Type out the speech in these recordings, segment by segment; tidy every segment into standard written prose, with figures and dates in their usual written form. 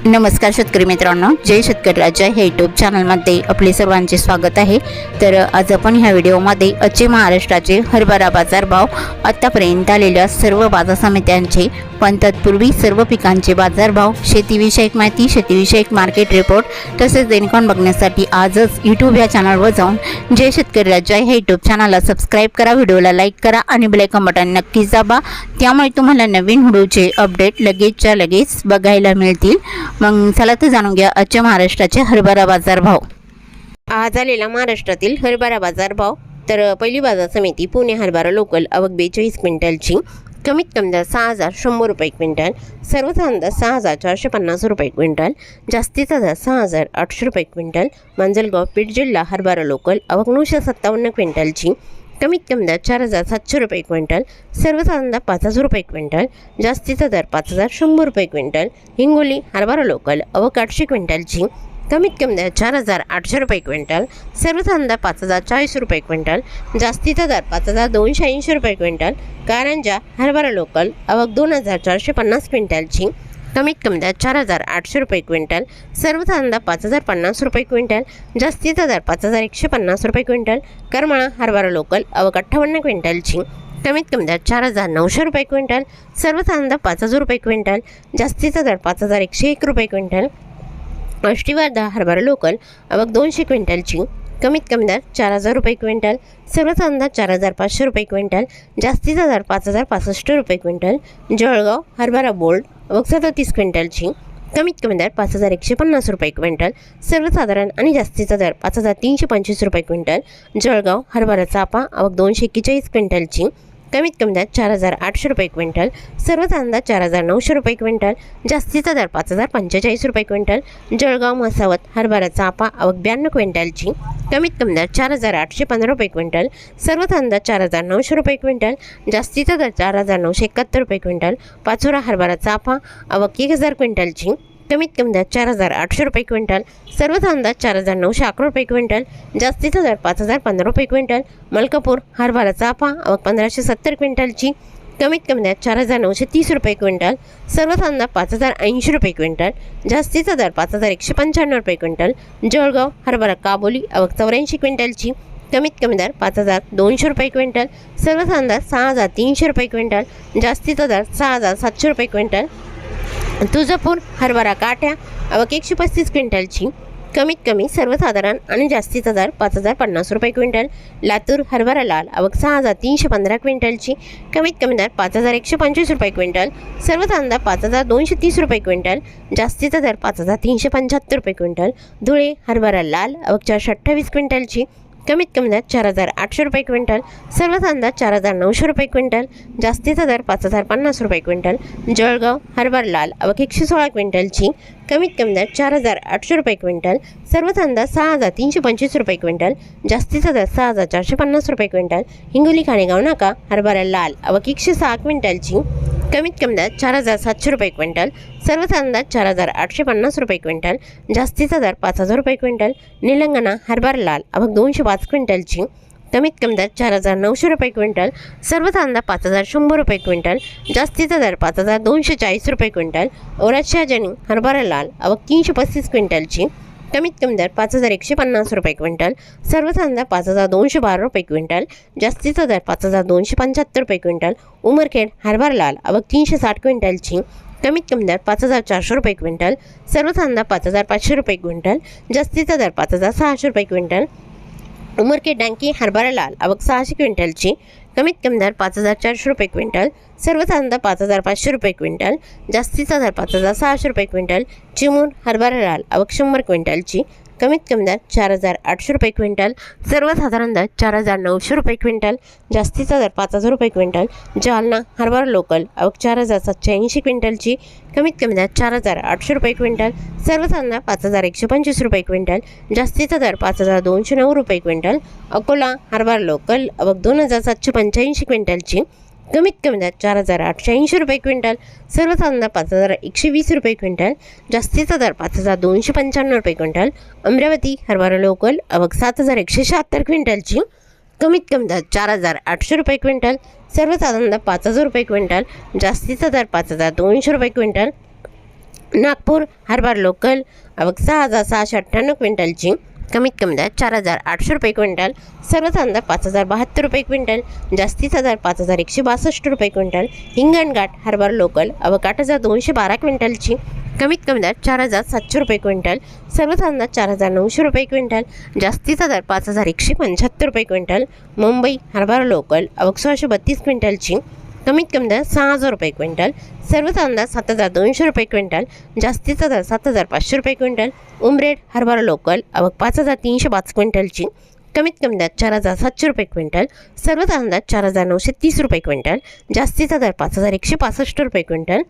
नमस्कार शेतकरी मित्रांनो, जय शेतकरी राजा हे यूट्यूब चॅनलमध्ये आपले सर्वांचे स्वागत आहे। तर आज आपण ह्या व्हिडिओमध्ये आजचे महाराष्ट्राचे हरभरा बाजारभाव, आतापर्यंत आलेल्या सर्व बाजार समित्यांचे, पण तत्पूर्वी सर्व पिकांचे बाजारभाव, शेतीविषयक माहिती, शेतीविषयक मार्केट रिपोर्ट तसेच देणकान बघण्यासाठी आजच यूट्यूब या चॅनलवर जाऊन जय शेतकरी राजा हे यूट्यूब चॅनलला सबस्क्राईब करा, व्हिडिओला लाईक करा आणि बेल आयकॉन बटन नक्कीच दाबा, त्यामुळे तुम्हाला नवीन व्हिडिओचे अपडेट लगेचच्या लगेच बघायला मिळतील। मग चला तर जाणून घ्या आजच्या महाराष्ट्राचे हरभरा बाजारभाव। आज आलेला महाराष्ट्रातील हरभरा बाजारभाव। तर पहिली बाजार समिती पुणे हरभरा लोकल आवक 42 क्विंटलची, कमीत कमी दर 6100 रुपये क्विंटल, सर्वसाधारण दर 6450 रुपये क्विंटल, जास्तीचा दर 6800 रुपये क्विंटल। मांजलगाव बीड जिल्हा हरभरा लोकल आवक 957 क्विंटलची, कमीत कमी दर 4700 रुपये क्विंटल, सर्वसाधारण दर 5000 रुपये क्विंटल, जास्तीचा दर 5100 रुपये क्विंटल। हिंगोली हरभरा लोकल आवक 800 क्विंटलची, कमीत कमी दर 4800 रुपये क्विंटल, सर्वसाधारण दर 5040 रुपये क्विंटल, जास्तीचा दर 5280 रुपये क्विंटल। कारंजा हरभरा लोकल आवक 2450 क्विंटलची, कमीत कमी दर 4800 रुपये क्विंटल, सर्वसाधारण दर 5050 रुपये क्विंटल, जास्तीचा दर 5150 रुपये क्विंटल। करमाळा हरभरा लोकल आवक 58 क्विंटलची, कमीत कमी दर 4900 रुपये क्विंटल, सर्वसाधारण दर 5000 रुपये क्विंटल, जास्तीचा दर 5101 रुपये क्विंटल। आष्टीवर्धा हरभरा लोकल आवक 200 क्विंटलची, कमीत कमी दर 4000 रुपये क्विंटल, सर्वसाधारण दर 4500 रुपये क्विंटल, जास्तीचा दर 5065 रुपये क्विंटल। जळगाव हरभरा बोल्ड आवक 37 क्विंटलची, कमीत कमी दर 5150 रुपये क्विंटल, सर्वसाधारण आणि जास्तीचा दर 5325 रुपये क्विंटल। जळगाव हरभरा चापा आवक 241 क्विंटलची, कमीत कमी दर 4800 रुपये क्विंटल, सर्वसाधारण दर 4900 रुपये क्विंटल, जास्तीचा दर 5045 रुपये क्विंटल। जळगाव मसावत हरभरा चापा आवक 92 क्विंटलची, कमीत कमी दर 4815 रुपये क्विंटल, सर्वसाधारण दर 4900 रुपये क्विंटल, जास्तीचा दर 4971 रुपये क्विंटल। पाचोरा हरभरा चापा आवक 1000 क्विंटलची, कमीत कमी दर 4800 रुपये क्विंटल, सर्वसाधारण दर 4911 रुपये क्विंटल, जास्तीचा दर 5015 रुपये क्विंटल। मलकापूर हरभरा चापा आवक 1570 क्विंटलची, कमीत कमी दर 4930 रुपये क्विंटल, सर्वसाधारण दर 5080 रुपये क्विंटल, जास्तीचा दर 5195 रुपये क्विंटल। जळगाव हरभरा काबोली आवक 84 क्विंटलची, कमीत कमी दर 5200 रुपये क्विंटल, सर्वसाधारण दर 6300 रुपये क्विंटल, जास्तीचा दर 6700 रुपये क्विंटल। तुळजापूर हरभरा काट्या आवक 135 क्विंटलची, कमीत कमी सर्वसाधारण आणि जास्तीचा दर 5050 रुपये क्विंटल। लातूर हरभरा लाल आवक 6315 क्विंटलची, कमीत कमी दर 5125 रुपये क्विंटल, सर्वसाधारण दर 5230 रुपये क्विंटल, जास्तीचा दर 5375 रुपये क्विंटल। धुळे हरभरा लाल आवक 428 क्विंटलची, कमीत कमी दर 4800 रुपये क्विंटल, सर्वसाधारण दर 4900 रुपये क्विंटल, जास्तीचा दर 5050 रुपये क्विंटल। जळगाव हरभरा लाल आवक 116 क्विंटलची, कमीत कमी दर 4800 रुपये क्विंटल, सर्वसाधारण दर 6325 रुपये क्विंटल, जास्तीचा दर 6450 रुपये क्विंटल। हिंगोली खाणेगाव नाका हरभरा लाल आवक 106 क्विंटलची, कमीत कमी दर 4700 रुपये क्विंटल, सर्वसाधारण दर 4850 रुपये क्विंटल, जास्तीचा दर 5000 रुपये क्विंटल। निलंगणा हरभरा लाल आवक 205 क्विंटलची, कमीत कमी दर 4900 रुपये क्विंटल, सर्वसाधारण दर 5100 रुपये क्विंटल, जास्तीचा दर 5240 रुपये क्विंटल। औरादशा जनी हरभरा लाल आवक 335 क्विंटलची, कमीत कमी दर 5150 रुपये क्विंटल, सर्वसाधारण दर 5212 रुपये क्विंटल, जास्तीचा दर 5275 रुपये क्विंटल। उमरखेड हरभरा लाल आवक 360 क्विंटलची, कमीत कमी दर 5400 रुपये क्विंटल, सर्वसाधारण दर 5500 रुपये क्विंटल, जास्तीचा दर 5600 रुपये क्विंटल। उमरखेड डांकी हरभरा लाल आवक 600 क्विंटलची, कमीत कमी दर 5400 रुपये क्विंटल, सर्वसाधारण दर 5500 रुपये क्विंटल, जास्तीचा दर 5600 रुपये क्विंटल। चिमूर हरभरा लाल आवक 100 क्विंटलची, कमीत कमी दर 4800 रुपये क्विंटल, सर्वसाधारण दर 4900 रुपये क्विंटल, जास्तीचा दर 5000 रुपये क्विंटल। जालना हरभरा लोकल आवक 4780 क्विंटलची, कमीत कमी दर 4800 रुपये क्विंटल, सर्वसाधारण दर 5125 रुपये क्विंटल, जास्तीचा दर 5209 रुपये क्विंटल। अकोला हरभरा लोकल आवक 2785 क्विंटलची, कमीत कमी दर 4880 रुपये क्विंटल, सर्वसाधारण दर 5120 रुपये क्विंटल, जास्तीचा दर 5295 रुपये क्विंटल। अमरावती हरभरा लोकल आवक 7176 क्विंटलची, कमीत कमी दर 4800 रुपये क्विंटल, सर्वसाधारण दर 5000 रुपये क्विंटल, जास्तीचा दर 5200 रुपये क्विंटल। नागपूर हरभरा लोकल आवक 6,698 क्विंटलची, कमीत कमी दर 4,800 रुपये क्विंटल, सर्वचा अंदाज 5,072 रुपये क्विंटल, जास्तीचा दर 5,162 रुपये क्विंटल. हिंगणघाट हरभरा लोकल आवक 8,212 क्विंटलची, कमीत कमी दर 4,700 रुपये क्विंटल, सर्वचा अंदाज 4,900 रुपये क्विंटल, जास्तीचा दर 5,175 रुपये क्विंटल. मुंबई हरभरा लोकल आवक 632 क्विंटलची, कमीत कमी दर 6,000 रुपये क्विंटल, सर्वचा अंदाज 7,200 रुपये क्विंटल, जास्तीचा दर 7,500 रुपये क्विंटल. उमरेड हरभरा लोकल आवक 5,305 क्विंटलची, कमीत कमी दर 4,700 रुपये क्विंटल, सर्वचा अंदाज 4,930 रुपये क्विंटल, जास्तीचा दर 5,165 रुपये क्विंटल.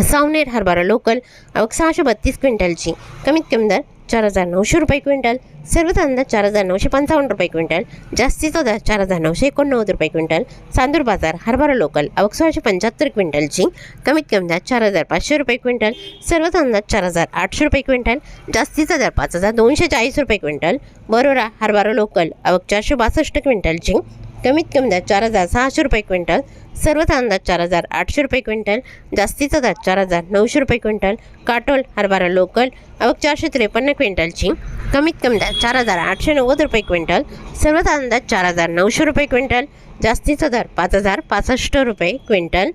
सावनेर हरभरा लोकल आवक 632 क्विंटलची, कमीत कमी दर 4,900 रुपये क्विंटल, सर्वचा अंदाज 4,955 रुपये क्विंटल, जास्तीचा दर 4,989 रुपये क्विंटल. चांदूर बाजार हरभरा लोकल आवक 675 क्विंटलची, कमीत कमी दर 4,500 रुपये क्विंटल, सर्वचा अंदाज 4,800 रुपये क्विंटल, जास्तीचा दर 5,240 रुपये क्विंटल. बरोरा हरभरा लोकल आवक 462 क्विंटलची, कमीत कमी दर 4,600 रुपये क्विंटल, सर्वचा अंदाज 4,800 रुपये क्विंटल, जास्तीचा दर 4,900 रुपये क्विंटल. काटोल हरभरा लोकल आवक 453 क्विंटलची, कमीत कमी दर 4,890 रुपये क्विंटल, सर्वचा अंदाज 4,900 रुपये क्विंटल, जास्तीचा दर 5,065 रुपये क्विंटल.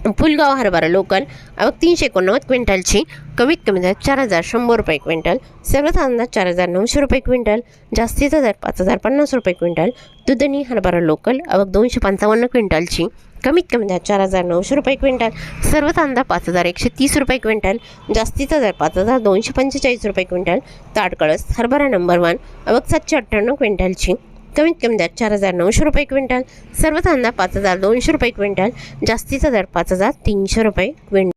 पुलगाव हरभरा लोकल आवक 389 क्विंटलची, कमीत कमी दर 4,100 रुपये क्विंटल, सर्वचा अंदाज 4,900 रुपये क्विंटल, जास्तीचा दर 5,050 रुपये क्विंटल. दुधनी हरभरा लोकल आवक 255 क्विंटलची, कमीत कमी दर 4,900 रुपये क्विंटल, सर्वचा अंदाज 5,130 रुपये क्विंटल, जास्तीचा दर 5,245 रुपये क्विंटल. ताडकळस हरभरा नंबर 1 आवक 798 क्विंटलची, कमीत कमी दर 4,900 रुपये क्विंटल, सर्वचा अंदाज 5,200 रुपये क्विंटल, जास्तीचा दर 5,300 रुपये क्विंटल.